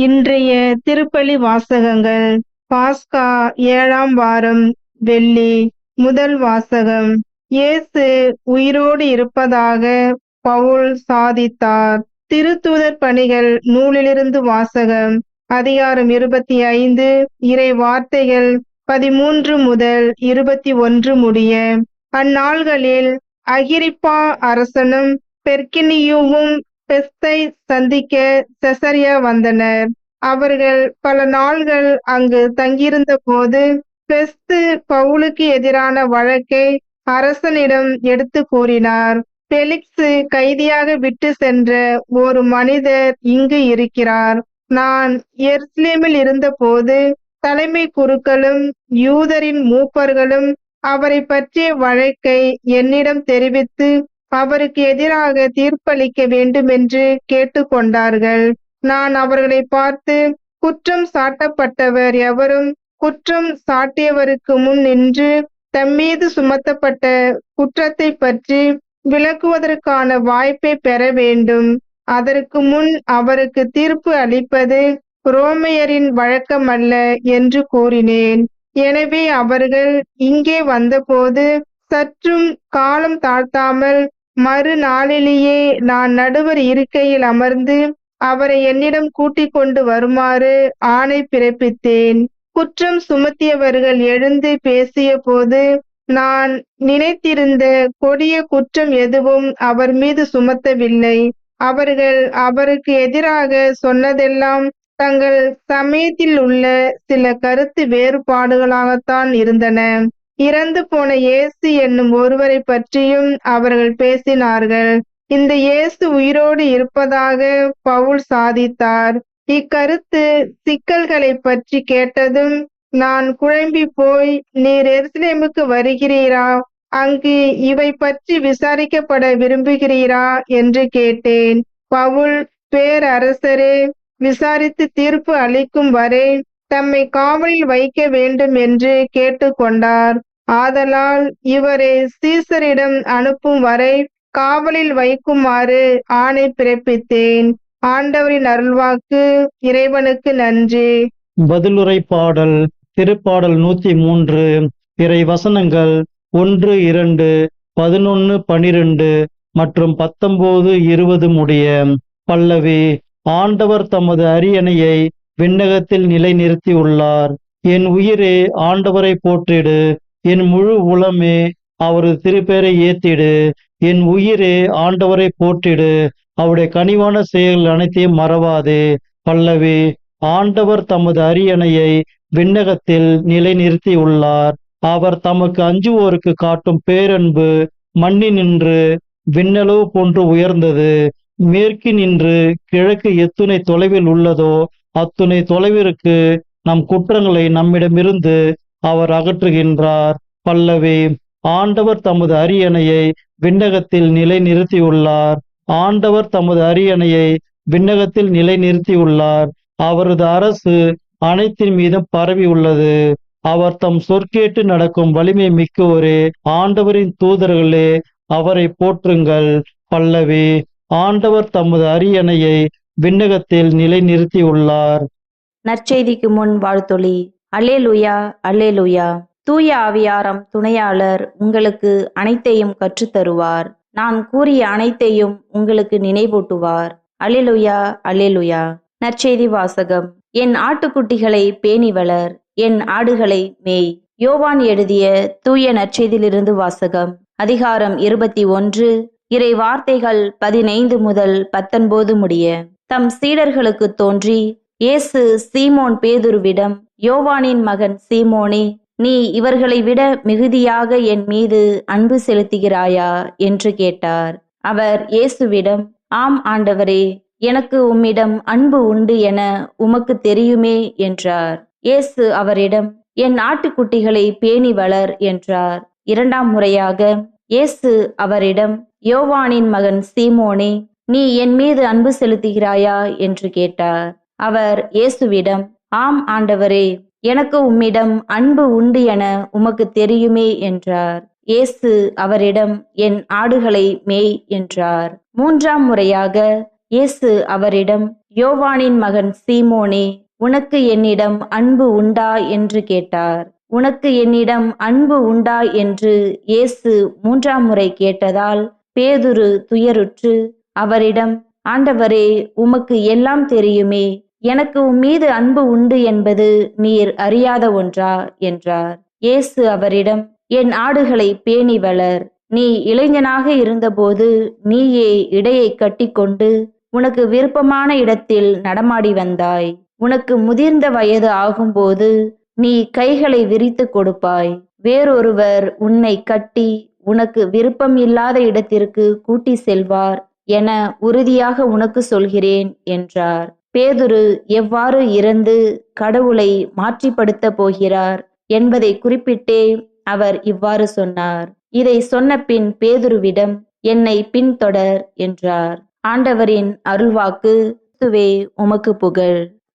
இன்றைய திருப்பலி வாசகங்கள். பாஸ்கா 7ஆம் வாரம், வெள்ளி. முதல் வாசகம். இயேசு உயிரோடு இருப்பதாக பவுல் சாதித்தார். திருத்தூதர் பணிகள் நூலிலிருந்து வாசகம். அதிகாரம் 25, இறை வார்த்தைகள் 13 முதல் 21 முடிய. அந்நாள்களில் அகிரிப்பா அரசனும் பெர்கினியுவும் பெஸ்தை சந்திக்க செசரியா வந்தனர். அவர்கள் பல நாள்கள் அங்கு தங்கியிருந்த போது பெஸ்து பவுலுக்கு எதிரான வழக்கை அரசனிடம் எடுத்து கூறினார். பெலிக்சு கைதியாக விட்டு சென்ற ஒரு மனிதர் இங்கு இருக்கிறார். நான் எருசலேமில் இருந்தபோது தலைமை குருக்களும் யூதரின் மூப்பர்களும் அவரை பற்றிய வழக்கை என்னிடம் தெரிவித்து அவருக்கு எதிராக தீர்ப்பளிக்க வேண்டுமென்று கேட்டுக்கொண்டார்கள். நான் அவர்களை பார்த்து, குற்றம் சாட்டப்பட்டவர் எவரும் குற்றம் சாட்டியவருக்கு முன் நின்று தம்மீது சுமத்தப்பட்ட குற்றத்தை பற்றி விளக்குவதற்கான வாய்ப்பை பெற வேண்டும். அதற்கு முன் அவருக்கு தீர்ப்பு அளிப்பது ரோமையரின் வழக்கமல்ல என்று கூறினேன். எனவே அவர்கள் இங்கே வந்தபோது சற்றும் காலம் தாழ்த்தாமல் மறுநாளிலேயே நான் நடுவர் இருக்கையில் அமர்ந்து அவரை என்னிடம் கூட்டிக் கொண்டு வருமாறு ஆணை பிறப்பித்தேன். குற்றம் சுமத்தியவர்கள் எழுந்து பேசிய போது நான் நினைத்திருந்த கொடிய குற்றம் எதுவும் அவர் மீது சுமத்தவில்லை. அவர்கள் அவருக்கு எதிராக சொன்னதெல்லாம் தங்கள் சமயத்தில் உள்ள சில கருத்து வேறுபாடுகளாகத்தான் இருந்தன. இறந்து போன இயேசு என்னும் ஒருவரை பற்றியும் அவர்கள் பேசினார்கள். இந்த இயேசு உயிரோடு இருப்பதாக பவுல் சாதித்தார். இக்கருத்து சிக்கல்களை பற்றி கேட்டதும் நான் குழம்பி போய், நீர் எருசலேமுக்கு வருகிறீரா? அங்கு இவை பற்றி விசாரிக்கப்பட விரும்புகிறீரா என்று கேட்டேன். பவுல், பேரரசரே, விசாரித்து தீர்ப்பு அளிக்கும் வரை தம்மை காவலில் வைக்க வேண்டும் என்று கேட்டுக்கொண்டார். ஆதலால் இவரை சீசரிடம் அனுப்பும் வரை காவலில் வைக்குமாறு ஆணை பிறப்பித்தேன். ஆண்டவரின் அருள்வாக்கு. இறைவனுக்கு நன்றி. பதிலுரை பாடல். திருப்பாடல் 103. இறை வசனங்கள் 1, 2, 11, 12 மற்றும் 19, 20 முடிய. பல்லவி. ஆண்டவர் தமது அரியணையை விண்ணகத்தில் நிலைநிறுத்தியுள்ளார். என் உயிரே ஆண்டவரை போற்றிடு, என் முழு உளமே அவரது திருப்பெயரை ஏத்திடு. என் உயிரே ஆண்டவரை போற்றிடு, அவருடைய கனிவான செயல்கள் அனைத்தையும் மறவாதே. பல்லவி. ஆண்டவர் தமது அரியணையை விண்ணகத்தில் நிலைநிறுத்தியுள்ளார். அவர் தமக்கு அஞ்சுவோருக்கு காட்டும் பேரன்பு மண்ணினின்று விண்ணளவு போன்று உயர்ந்தது. மேற்கினின்று கிழக்கு எத்துணை தொலைவில் உள்ளதோ அத்துணை தொலைவிற்கு நம் குற்றங்களை நம்மிடமிருந்து அவர் அகற்றுகின்றார். பல்லவி. ஆண்டவர் தமது அரியணையை விண்ணகத்தில் நிலைநிறுத்தியுள்ளார். ஆண்டவர் தமது அரியணையை விண்ணகத்தில் நிலைநிறுத்தியுள்ளார். அவரது அரசு அனைத்தின் மீதும் பரவி உள்ளது. அவர் தம் சொற்கேட்டு நடக்கும் வலிமை மிக்கோரே. ஆண்டவரின் தூதர்களே, அவரை போற்றுங்கள். பல்லவி. ஆண்டவர் தமது அரியணையை விண்ணகத்தில் நிலைநிறுத்தியுள்ளார். நற்செய்திக்கு முன் வாழ்த்தொலி. அல்லேலூயா, அல்லேலூயா. தூய ஆவியாரம் துணையாளர் உங்களுக்கு அனைத்தையும் கற்றுத்தருவார். நான் கூறிய அனைத்தையும் உங்களுக்கு நினைவூட்டுவார். அல்லேலூயா, அல்லேலூயா. நற்செய்தி வாசகம். என் ஆட்டுக்குட்டிகளை பேணி வளர், என் ஆடுகளை மேய். யோவான் எழுதிய தூய நற்செய்தியிலிருந்து வாசகம். அதிகாரம் 21, இறை வார்த்தைகள் 15 முதல் 19 முடிய. தம் சீடர்களுக்கு தோன்றி இயேசு சீமோன் பேதுருவிடம், யோவானின் மகன் சீமோனே, நீ இவர்களை விட மிகுதியாக என் மீது அன்பு செலுத்துகிறாயா என்று கேட்டார். அவர் இயேசுவிடம், ஆம் ஆண்டவரே, எனக்கு உம்மிடம் அன்பு உண்டு என உமக்கு தெரியுமே என்றார். இயேசு அவரிடம், என் ஆட்டுக்குட்டிகளை பேணி வளர் என்றார். 2ஆம் முறையாக இயேசு அவரிடம், யோவானின் மகன் சீமோனே, நீ என் மீது அன்பு செலுத்துகிறாயா என்று கேட்டார். அவர் இயேசுவிடம், ஆம் ஆண்டவரே, எனக்கு உம்மிடம் அன்பு உண்டு என உமக்கு தெரியுமே என்றார். இயேசு அவரிடம், என் ஆடுகளை மேய் என்றார். 3ஆம் முறையாக இயேசு அவரிடம், யோவானின் மகன் சீமோனே, உனக்கு என்னிடம் அன்பு உண்டா என்று கேட்டார். உனக்கு என்னிடம் அன்பு உண்டா என்று இயேசு 3ஆம் முறை கேட்டதால் பேதுரு துயருற்று அவரிடம், ஆண்டவரே, உமக்கு எல்லாம் தெரியுமே, எனக்கு உம்மீது அன்பு உண்டு என்பது நீர் அறியாத ஒன்றா என்றார். இயேசு அவரிடம், என் ஆடுகளை பேணி வளர். நீ இளைஞனாக இருந்தபோது நீயே இடையை கட்டிக்கொண்டு உனக்கு விருப்பமான இடத்தில் நடமாடி வந்தாய். உனக்கு முதிர்ந்த வயது ஆகும்போது நீ கைகளை விரித்து கொடுப்பாய். வேறொருவர் உன்னை கட்டி உனக்கு விருப்பம் இல்லாத இடத்திற்கு கூட்டி செல்வார் என உறுதியாக உனக்கு சொல்கிறேன் என்றார். பேதுரு எவ்வாறு இறந்து கடவுளை மாற்றிப்படுத்த போகிறார் என்பதை குறிப்பிட்டே அவர் இவ்வாறு சொன்னார். இதை சொன்ன பின் பேதுருவிடம், என்னை பின்தொடர் என்றார். ஆண்டவரின் அருள்வாக்கு. கிறிஸ்துவே உமக்கு புகழ்.